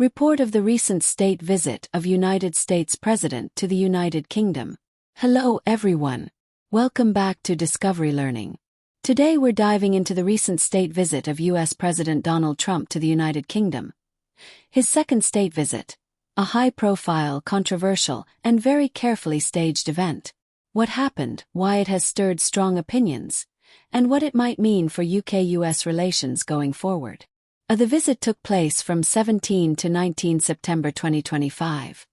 Report of the recent state visit of United States President to the United Kingdom. Hello everyone. Welcome back to Discovery Learning. Today we're diving into the recent state visit of US President Donald Trump to the United Kingdom. His second state visit. A high-profile, controversial, and very carefully staged event. What happened, why it has stirred strong opinions, and what it might mean for UK-US relations going forward. The visit took place from 17 to 19 September 2025.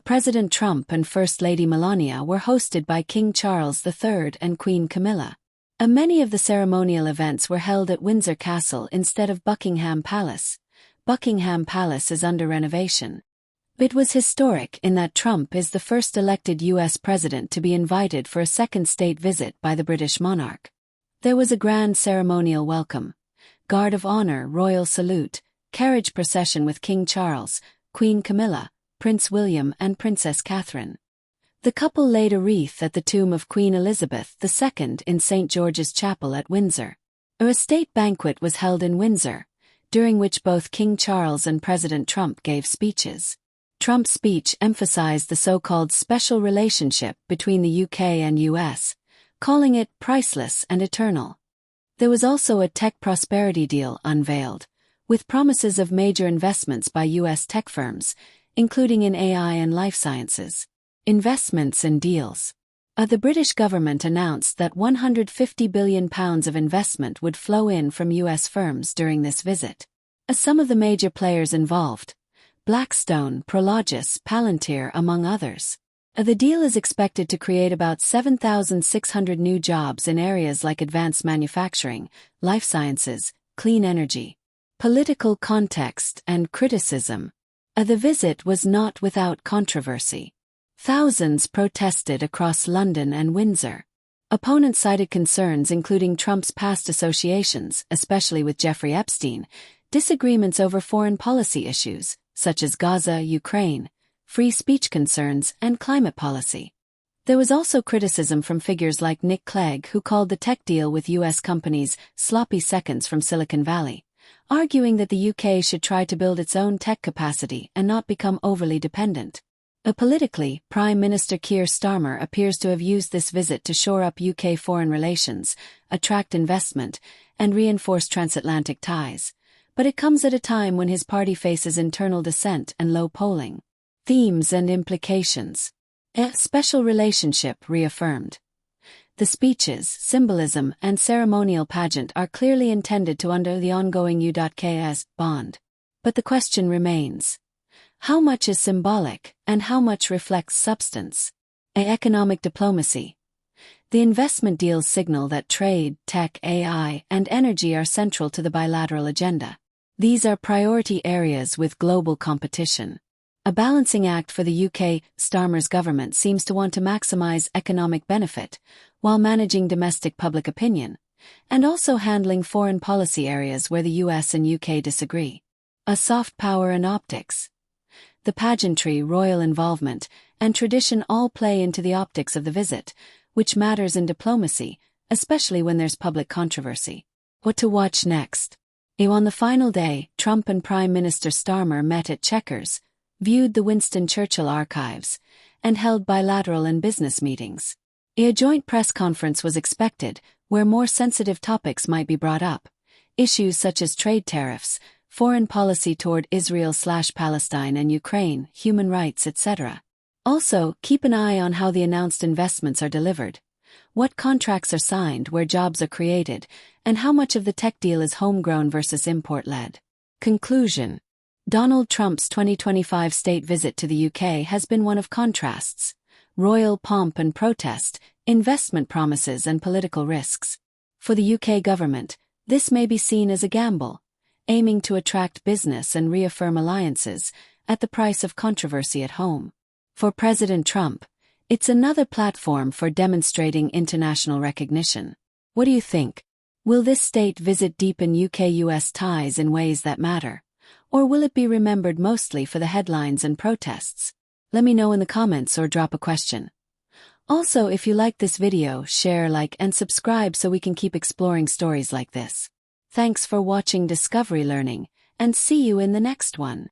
President Trump and First Lady Melania were hosted by King Charles III and Queen Camilla. Many of the ceremonial events were held at Windsor Castle instead of Buckingham Palace. Buckingham Palace is under renovation. It was historic in that Trump is the first elected US president to be invited for a second state visit by the British monarch. There was a grand ceremonial welcome. Guard of honor, royal salute, carriage procession with King Charles, Queen Camilla, Prince William and Princess Catherine. The couple laid a wreath at the tomb of Queen Elizabeth II in St. George's Chapel at Windsor. A state banquet was held in Windsor, during which both King Charles and President Trump gave speeches. Trump's speech emphasized the so-called special relationship between the UK and US, calling it priceless and eternal. There was also a tech prosperity deal unveiled, with promises of major investments by US tech firms, including in AI and life sciences. Investments and deals. The British government announced that £150 billion of investment would flow in from US firms during this visit. Some of the major players involved: Blackstone, Prologis, Palantir, among others. The deal is expected to create about 7,600 new jobs in areas like advanced manufacturing, life sciences, clean energy. Political context and criticism. The visit was not without controversy. Thousands protested across London and Windsor. Opponents cited concerns including Trump's past associations, especially with Jeffrey Epstein, disagreements over foreign policy issues, such as Gaza, Ukraine, free speech concerns, and climate policy. There was also criticism from figures like Nick Clegg, who called the tech deal with US companies sloppy seconds from Silicon Valley, arguing that the UK should try to build its own tech capacity and not become overly dependent. Politically, Prime Minister Keir Starmer appears to have used this visit to shore up UK foreign relations, attract investment, and reinforce transatlantic ties. But it comes at a time when his party faces internal dissent and low polling. Themes and implications. A special relationship reaffirmed. The speeches, symbolism, and ceremonial pageant are clearly intended to under the ongoing U.K.'s bond. But the question remains: how much is symbolic, and how much reflects substance? Economic diplomacy. The investment deals signal that trade, tech, AI, and energy are central to the bilateral agenda. These are priority areas with global competition. A balancing act for the UK. Starmer's government seems to want to maximize economic benefit, while managing domestic public opinion, and also handling foreign policy areas where the US and UK disagree. A soft power and optics. The pageantry, royal involvement, and tradition all play into the optics of the visit, which matters in diplomacy, especially when there's public controversy. What to watch next? On the final day, Trump and Prime Minister Starmer met at Chequers, viewed the Winston Churchill archives, and held bilateral and business meetings. A joint press conference was expected, where more sensitive topics might be brought up. Issues such as trade tariffs, foreign policy toward Israel/Palestine and Ukraine, human rights, etc. Also, keep an eye on how the announced investments are delivered. What contracts are signed, where jobs are created, and how much of the tech deal is homegrown versus import-led. Conclusion. Donald Trump's 2025 state visit to the UK has been one of contrasts: royal pomp and protest, investment promises and political risks. For the UK government, this may be seen as a gamble, aiming to attract business and reaffirm alliances, at the price of controversy at home. For President Trump, it's another platform for demonstrating international recognition. What do you think? Will this state visit deepen UK-US ties in ways that matter? Or will it be remembered mostly for the headlines and protests? Let me know in the comments or drop a question. Also, if you liked this video, share, like, and subscribe so we can keep exploring stories like this. Thanks for watching Discovery Learning, and see you in the next one.